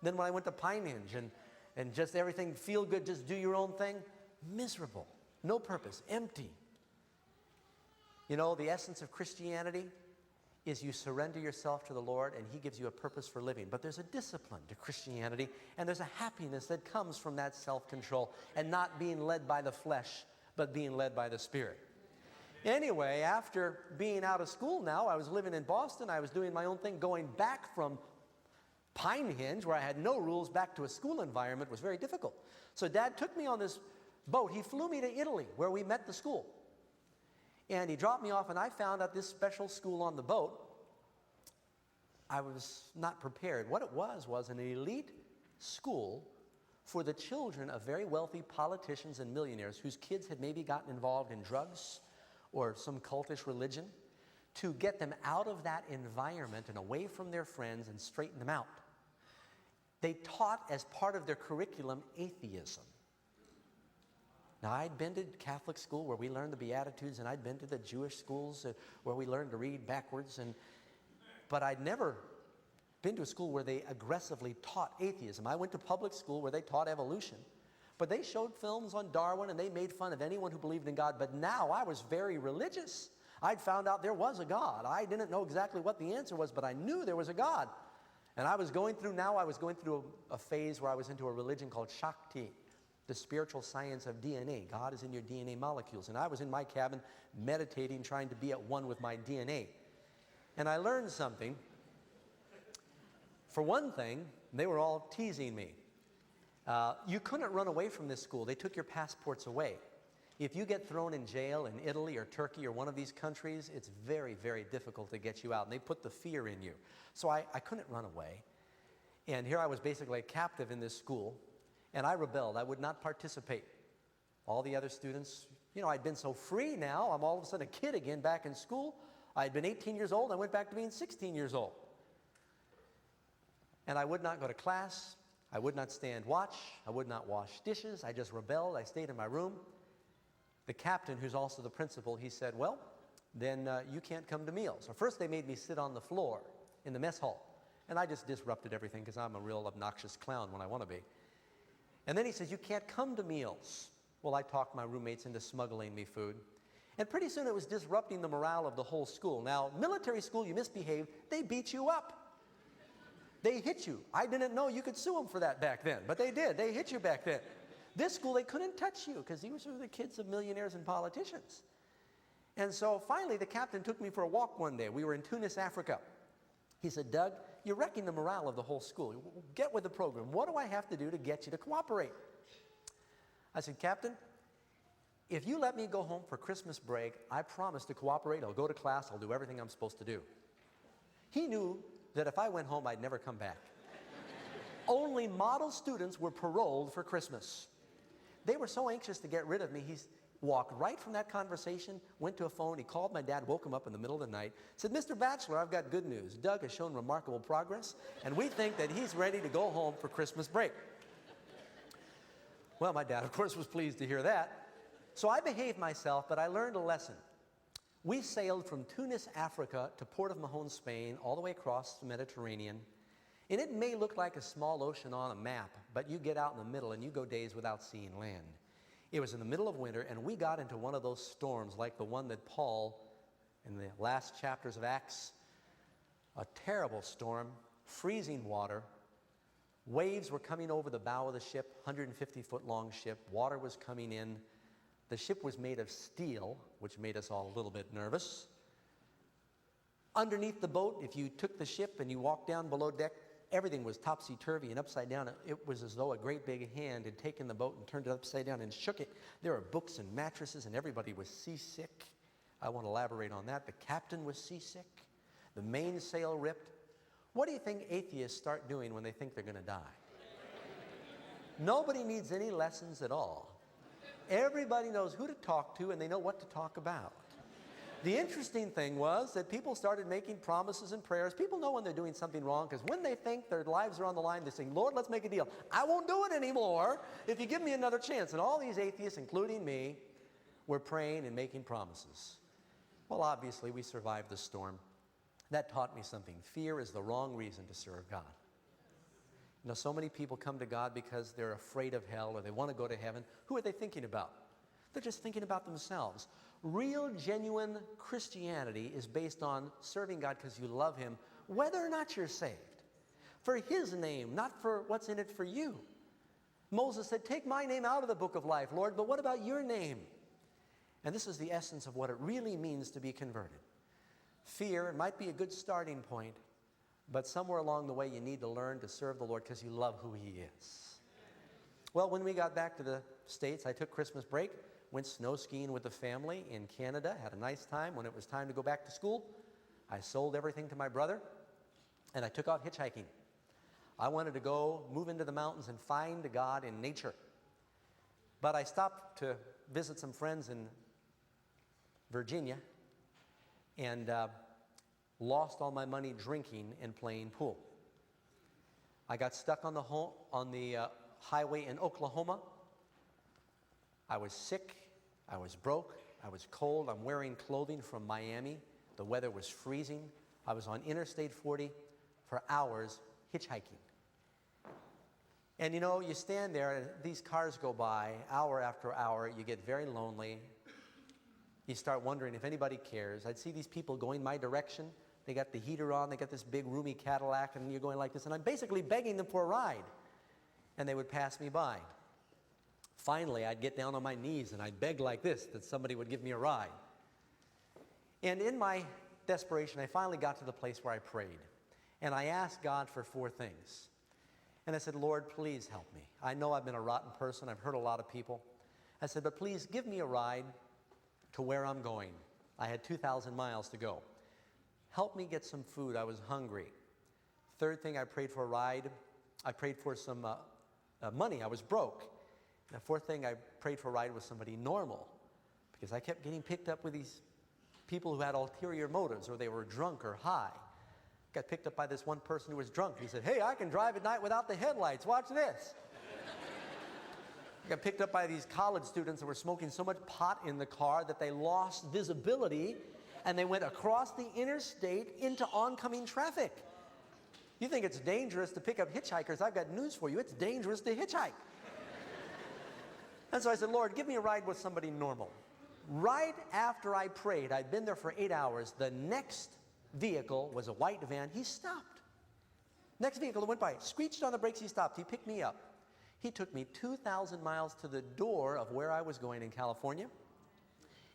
[SPEAKER 1] Then when I went to Pinehenge and just everything feel good, just do your own thing, miserable, no purpose, empty. You know, the essence of Christianity is you surrender yourself to the Lord and He gives you a purpose for living. But there's a discipline to Christianity, and there's a happiness that comes from that self-control and not being led by the flesh, but being led by the Spirit. Anyway, after being out of school now, I was living in Boston. I was doing my own thing. Going back from Pinehenge, where I had no rules, back to a school environment was very difficult. So Dad took me on this boat. He flew me to Italy, where we met the school. And he dropped me off, and I found out this special school on the boat. I was not prepared. What it was an elite school for the children of very wealthy politicians and millionaires whose kids had maybe gotten involved in drugs or some cultish religion, to get them out of that environment and away from their friends and straighten them out. They taught as part of their curriculum atheism. Now, I'd been to Catholic school where we learned the Beatitudes, and I'd been to the Jewish schools where we learned to read backwards, but I'd never been to a school where they aggressively taught atheism. I went to public school where they taught evolution, but they showed films on Darwin, and they made fun of anyone who believed in God. But now I was very religious. I'd found out there was a God. I didn't know exactly what the answer was, but I knew there was a God. And I was going through a phase where I was into a religion called Shakti, the spiritual science of DNA. God is in your DNA molecules. And I was in my cabin meditating, trying to be at one with my DNA. And I learned something. For one thing, they were all teasing me. You couldn't run away from this school. They took your passports away. If you get thrown in jail in Italy or Turkey or one of these countries, it's very, very difficult to get you out. And they put the fear in you. So I couldn't run away. And here I was basically a captive in this school. And I rebelled. I would not participate. All the other students, you know, I'd been so free now. I'm all of a sudden a kid again back in school. I'd been 18 years old. I went back to being 16 years old. And I would not go to class. I would not stand watch. I would not wash dishes. I just rebelled. I stayed in my room. The captain, who's also the principal, he said, well, then you can't come to meals. So first they made me sit on the floor in the mess hall. And I just disrupted everything because I'm a real obnoxious clown when I want to be. And then he says, you can't come to meals. Well, I talked my roommates into smuggling me food. And pretty soon it was disrupting the morale of the whole school. Now, military school, you misbehave, they beat you up. They hit you. I didn't know you could sue them for that back then, but they did. They hit you back then. This school, they couldn't touch you because these were the kids of millionaires and politicians. And so finally, the captain took me for a walk one day. We were in Tunis, Africa. He said, Doug, you're wrecking the morale of the whole school. Get with the program. What do I have to do to get you to cooperate? I said, Captain, if you let me go home for Christmas break, I promise to cooperate. I'll go to class. I'll do everything I'm supposed to do. He knew that if I went home, I'd never come back. Only model students were paroled for Christmas. They were so anxious to get rid of me, he walked right from that conversation, went to a phone, he called my dad, woke him up in the middle of the night, said, Mr. Batchelor, I've got good news. Doug has shown remarkable progress, and we think that he's ready to go home for Christmas break. Well, my dad, of course, was pleased to hear that. So I behaved myself, but I learned a lesson. We sailed from Tunis, Africa, to Port of Mahon, Spain, all the way across the Mediterranean. And it may look like a small ocean on a map, but you get out in the middle and you go days without seeing land. It was in the middle of winter, and we got into one of those storms like the one that Paul, in the last chapters of Acts, a terrible storm, freezing water. Waves were coming over the bow of the ship, 150-foot long ship. Water was coming in. The ship was made of steel, which made us all a little bit nervous. Underneath the boat, if you took the ship and you walked down below deck, everything was topsy-turvy and upside down. It was as though a great big hand had taken the boat and turned it upside down and shook it. There were books and mattresses, and everybody was seasick. I won't elaborate on that. The captain was seasick. The mainsail ripped. What do you think atheists start doing when they think they're going to die? Nobody needs any lessons at all. Everybody knows who to talk to, and they know what to talk about. The interesting thing was that people started making promises and prayers. People know when they're doing something wrong, because when they think their lives are on the line, they're saying, Lord, let's make a deal. I won't do it anymore if you give me another chance. And all these atheists, including me, were praying and making promises. Well, obviously, we survived the storm. That taught me something. Fear is the wrong reason to serve God. You know, so many people come to God because they're afraid of hell or they want to go to heaven. Who are they thinking about? They're just thinking about themselves. Real, genuine Christianity is based on serving God because you love Him, whether or not you're saved. For His name, not for what's in it for you. Moses said, take my name out of the book of life, Lord, but what about your name? And this is the essence of what it really means to be converted. Fear might be a good starting point, but somewhere along the way you need to learn to serve the Lord because you love who He is. Well, when we got back to the States, I took Christmas break, went snow skiing with the family in Canada, had a nice time. When it was time to go back to school, I sold everything to my brother, and I took out hitchhiking. I wanted to go move into the mountains and find God in nature. But I stopped to visit some friends in Virginia and lost all my money drinking and playing pool. I got stuck on the highway in Oklahoma. I was sick, I was broke, I was cold. I'm wearing clothing from Miami. The weather was freezing. I was on Interstate 40 for hours hitchhiking. And you know, you stand there and these cars go by hour after hour. You get very lonely. You start wondering if anybody cares. I'd see these people going my direction. They got the heater on. They got this big roomy Cadillac, and you're going like this. And I'm basically begging them for a ride. And they would pass me by. Finally, I'd get down on my knees, and I'd beg like this, that somebody would give me a ride. And in my desperation, I finally got to the place where I prayed. And I asked God for 4 things. And I said, Lord, please help me. I know I've been a rotten person. I've hurt a lot of people. I said, but please give me a ride to where I'm going. I had 2,000 miles to go. Help me get some food. I was hungry. Third thing, I prayed for a ride. I prayed for some money. I was broke. And the fourth thing, I prayed for a ride with somebody normal, because I kept getting picked up with these people who had ulterior motives, or they were drunk or high. Got picked up by this one person who was drunk. He said, hey, I can drive at night without the headlights. Watch this. I got picked up by these college students that were smoking so much pot in the car that they lost visibility, and they went across the interstate into oncoming traffic. You think it's dangerous to pick up hitchhikers? I've got news for you. It's dangerous to hitchhike. And so I said, Lord, give me a ride with somebody normal. Right after I prayed, I'd been there for 8 hours. The next vehicle was a white van. He stopped. Next vehicle that went by, screeched on the brakes, he stopped. He picked me up. He took me 2,000 miles to the door of where I was going in California.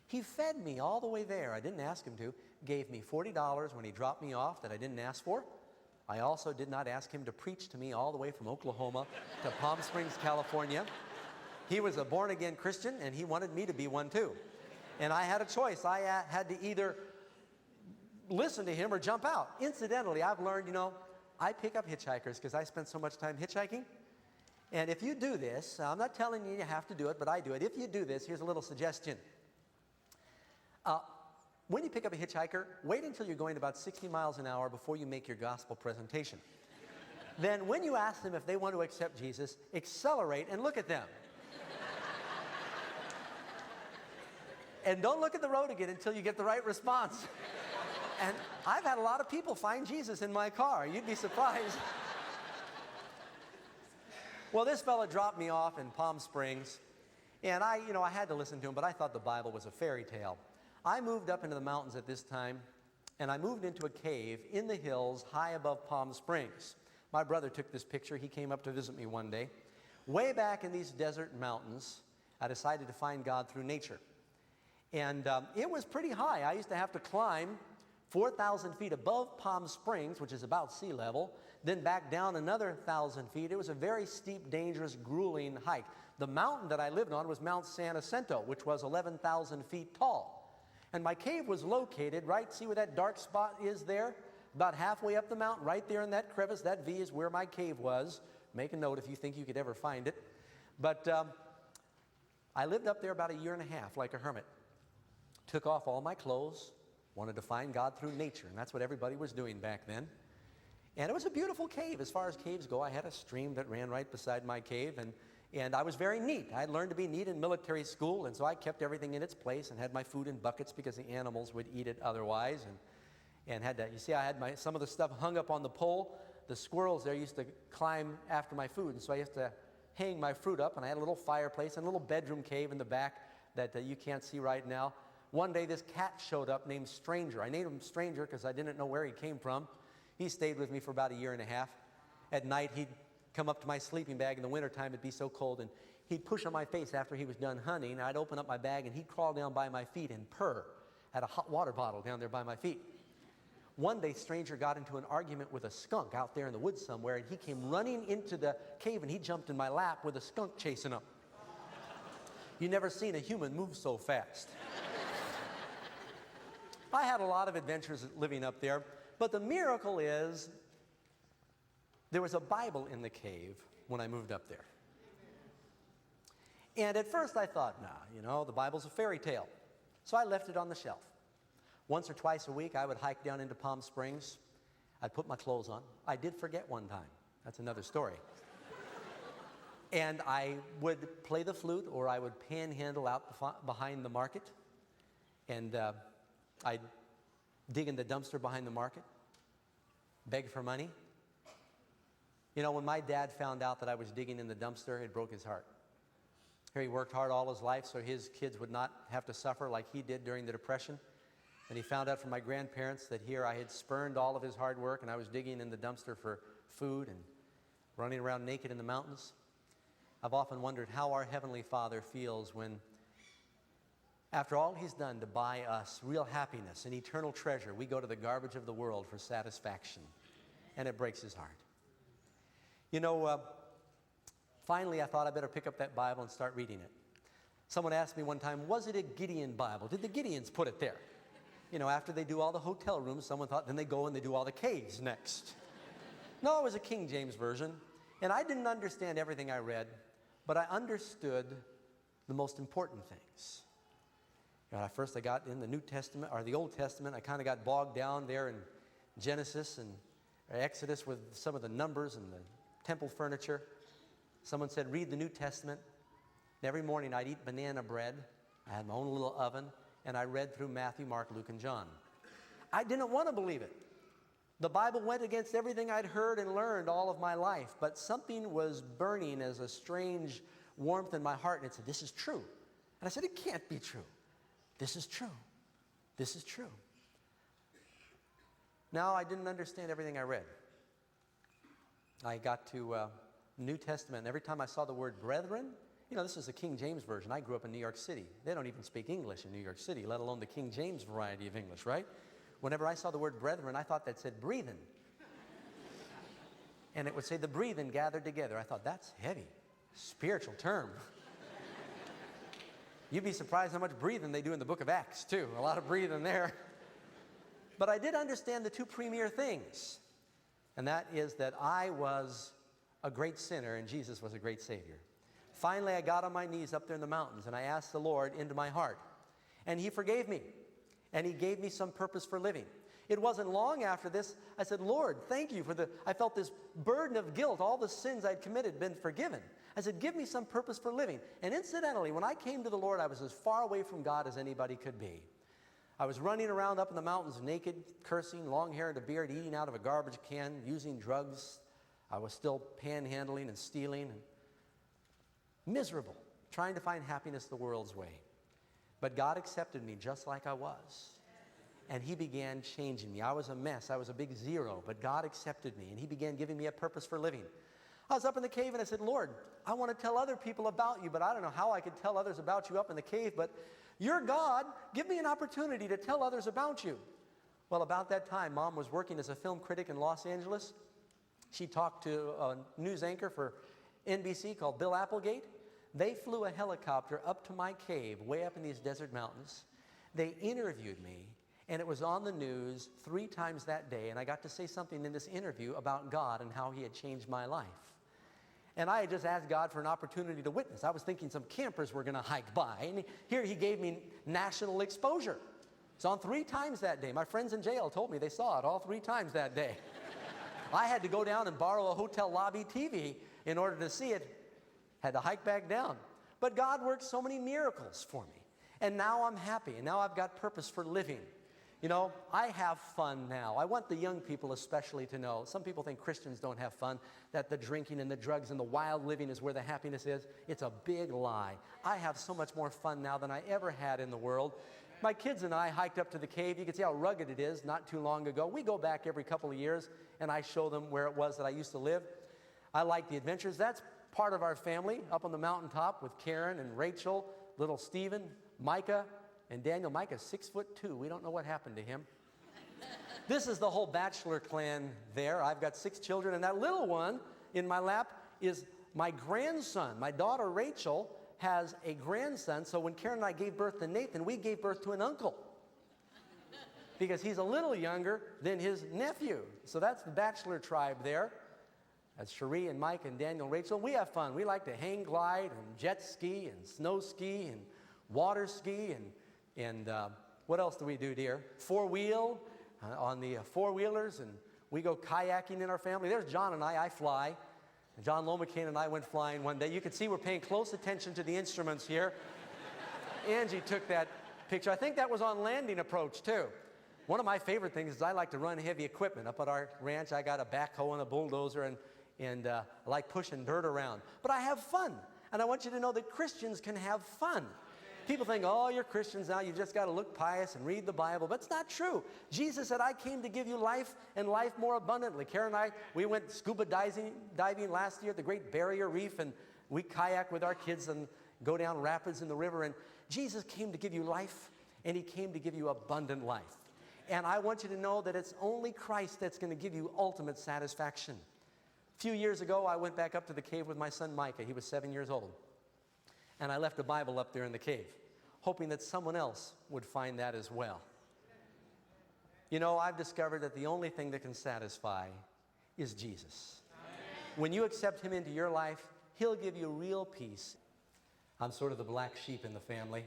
[SPEAKER 1] He fed me all the way there. I didn't ask him to. Gave me $40 when he dropped me off that I didn't ask for. I also did not ask him to preach to me all the way from Oklahoma to Palm Springs, California. He was a born-again Christian, and he wanted me to be one too. And I had a choice. I had to either listen to him or jump out. Incidentally, I've learned, you know, I pick up hitchhikers because I spent so much time hitchhiking. And if you do this, I'm not telling you you have to do it, but I do it. If you do this, here's a little suggestion. When you pick up a hitchhiker, wait until you're going about 60 miles an hour before you make your gospel presentation. Then when you ask them if they want to accept Jesus, accelerate and look at them. And don't look at the road again until you get the right response. And I've had a lot of people find Jesus in my car. You'd be surprised. Well, this fella dropped me off in Palm Springs, and I had to listen to him, but I thought the Bible was a fairy tale. I moved up into the mountains at this time, and I moved into a cave in the hills high above Palm Springs. My brother took this picture. He came up to visit me one day. Way back in these desert mountains, I decided to find God through nature. And it was pretty high. I used to have to climb 4,000 feet above Palm Springs, which is about sea level, then back down another 1,000 feet. It was a very steep, dangerous, grueling hike. The mountain that I lived on was Mount San Jacinto, which was 11,000 feet tall. And my cave was located, right, see where that dark spot is there? About halfway up the mountain, right there in that crevice, that V is where my cave was. Make a note if you think you could ever find it. But I lived up there about a year and a half like a hermit. Took off all my clothes, wanted to find God through nature, and that's what everybody was doing back then. And it was a beautiful cave. As far as caves go, I had a stream that ran right beside my cave, and I was very neat. I had learned to be neat in military school, and so I kept everything in its place and had my food in buckets because the animals would eat it otherwise. And had to, you see, I had some of the stuff hung up on the pole. The squirrels there used to climb after my food, and so I used to hang my fruit up, and I had a little fireplace and a little bedroom cave in the back that you can't see right now. One day this cat showed up named Stranger. I named him Stranger because I didn't know where he came from. He stayed with me for about a year and a half. At night, he'd come up to my sleeping bag. In the wintertime, it'd be so cold, and he'd push on my face after he was done hunting. I'd open up my bag, and he'd crawl down by my feet and purr. Had a hot water bottle down there by my feet. One day, Stranger got into an argument with a skunk out there in the woods somewhere, and he came running into the cave, and he jumped in my lap with a skunk chasing him. You never seen a human move so fast. I had a lot of adventures living up there, but the miracle is there was a Bible in the cave when I moved up there. And at first I thought, nah, the Bible's a fairy tale. So I left it on the shelf. Once or twice a week, I would hike down into Palm Springs. I'd put my clothes on. I did forget one time. That's another story. And I would play the flute, or I would panhandle out behind the market. And I'd dig in the dumpster behind the market, beg for money. When my dad found out that I was digging in the dumpster, it broke his heart. Here he worked hard all his life so his kids would not have to suffer like he did during the Depression. And he found out from my grandparents that here I had spurned all of his hard work and I was digging in the dumpster for food and running around naked in the mountains. I've often wondered how our Heavenly Father feels when, after all He's done to buy us real happiness and eternal treasure, we go to the garbage of the world for satisfaction. And it breaks His heart. Finally I thought I better pick up that Bible and start reading it. Someone asked me one time, was it a Gideon Bible? Did the Gideons put it there? After they do all the hotel rooms, someone thought, then they go and they do all the caves next. No, it was a King James Version. And I didn't understand everything I read, but I understood the most important things. First I got in the New Testament, or the Old Testament. I kind of got bogged down there in Genesis and Exodus with some of the numbers and the temple furniture. Someone said, read the New Testament. And every morning I'd eat banana bread. I had my own little oven, and I read through Matthew, Mark, Luke, and John. I didn't want to believe it. The Bible went against everything I'd heard and learned all of my life, but something was burning as a strange warmth in my heart, and it said, this is true. And I said, it can't be true. This is true. This is true. Now, I didn't understand everything I read. I got to New Testament, and every time I saw the word brethren, this is the King James Version. I grew up in New York City. They don't even speak English in New York City, let alone the King James variety of English, right? Whenever I saw the word brethren, I thought that said breathin'. And it would say the breathin' gathered together. I thought, that's heavy, spiritual term. You'd be surprised how much breathing they do in the book of Acts, too. A lot of breathing there. But I did understand the two premier things. And that is that I was a great sinner and Jesus was a great Savior. Finally, I got on my knees up there in the mountains and I asked the Lord into my heart. And He forgave me. And He gave me some purpose for living. It wasn't long after this, I said, Lord, thank you I felt this burden of guilt. All the sins I'd committed had been forgiven. I said, give me some purpose for living. And incidentally, when I came to the Lord, I was as far away from God as anybody could be. I was running around up in the mountains naked, cursing, long hair and a beard, eating out of a garbage can, using drugs. I was still panhandling and stealing and miserable, trying to find happiness the world's way. But God accepted me just like I was. And He began changing me. I was a mess. I was a big zero. But God accepted me. And He began giving me a purpose for living. I was up in the cave and I said, Lord, I want to tell other people about You, but I don't know how I could tell others about You up in the cave. But You're God. Give me an opportunity to tell others about You. Well, about that time, Mom was working as a film critic in Los Angeles. She talked to a news anchor for NBC called Bill Applegate. They flew a helicopter up to my cave way up in these desert mountains. They interviewed me, and it was on the news 3 times that day, and I got to say something in this interview about God and how He had changed my life. And I had just asked God for an opportunity to witness. I was thinking some campers were going to hike by. And here he gave me national exposure. It's on 3 times that day. My friends in jail told me they saw it all 3 times that day. I had to go down and borrow a hotel lobby TV in order to see it. Had to hike back down. But God worked so many miracles for me. And now I'm happy. And now I've got purpose for living. You know, I have fun now. I want the young people especially to know. Some people think Christians don't have fun, that the drinking and the drugs and the wild living is where the happiness is. It's a big lie. I have so much more fun now than I ever had in the world. My kids and I hiked up to the cave. You can see how rugged it is not too long ago. We go back every couple of years, and I show them where it was that I used to live. I like the adventures. That's part of our family up on the mountaintop with Karen and Rachel, little Stephen, Micah, and Daniel. Micah's 6'2". We don't know what happened to him. This is the whole Batchelor clan there. I've got 6 children, and that little one in my lap is my grandson. My daughter Rachel has a grandson, so when Karen and I gave birth to Nathan, we gave birth to an uncle because he's a little younger than his nephew. So that's the Batchelor tribe there. That's Cherie and Mike and Daniel and Rachel. We have fun. We like to hang glide and jet ski and snow ski and water ski and what else do we do, dear? 4-wheel on the 4-wheelers, and we go kayaking in our family. There's John and I fly. And John Lomacaine and I went flying one day. You can see we're paying close attention to the instruments here. Angie took that picture. I think that was on landing approach, too. One of my favorite things is I like to run heavy equipment. Up at our ranch, I got a backhoe and a bulldozer, and I like pushing dirt around. But I have fun, and I want you to know that Christians can have fun. People think, oh, you're Christians now, you've just got to look pious and read the Bible. But it's not true. Jesus said, I came to give you life and life more abundantly. Karen and I, we went scuba diving last year at the Great Barrier Reef, and we kayak with our kids and go down rapids in the river. And Jesus came to give you life, and he came to give you abundant life. And I want you to know that it's only Christ that's going to give you ultimate satisfaction. A few years ago, I went back up to the cave with my son Micah. He was 7 years old. And I left a Bible up there in the cave, hoping that someone else would find that as well. You know, I've discovered that the only thing that can satisfy is Jesus. When you accept him into your life, he'll give you real peace. I'm sort of the black sheep in the family,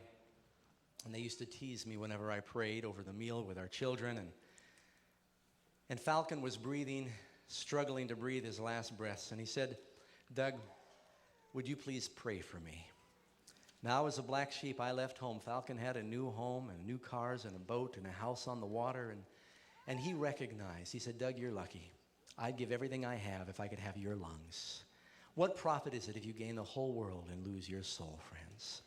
[SPEAKER 1] and they used to tease me whenever I prayed over the meal with our children. And Falcon was struggling to breathe his last breaths, and he said, Doug, would you please pray for me? Now, as a black sheep, I left home. Falcon had a new home and new cars and a boat and a house on the water. And he recognized, he said, Doug, you're lucky. I'd give everything I have if I could have your lungs. What profit is it if you gain the whole world and lose your soul, friends?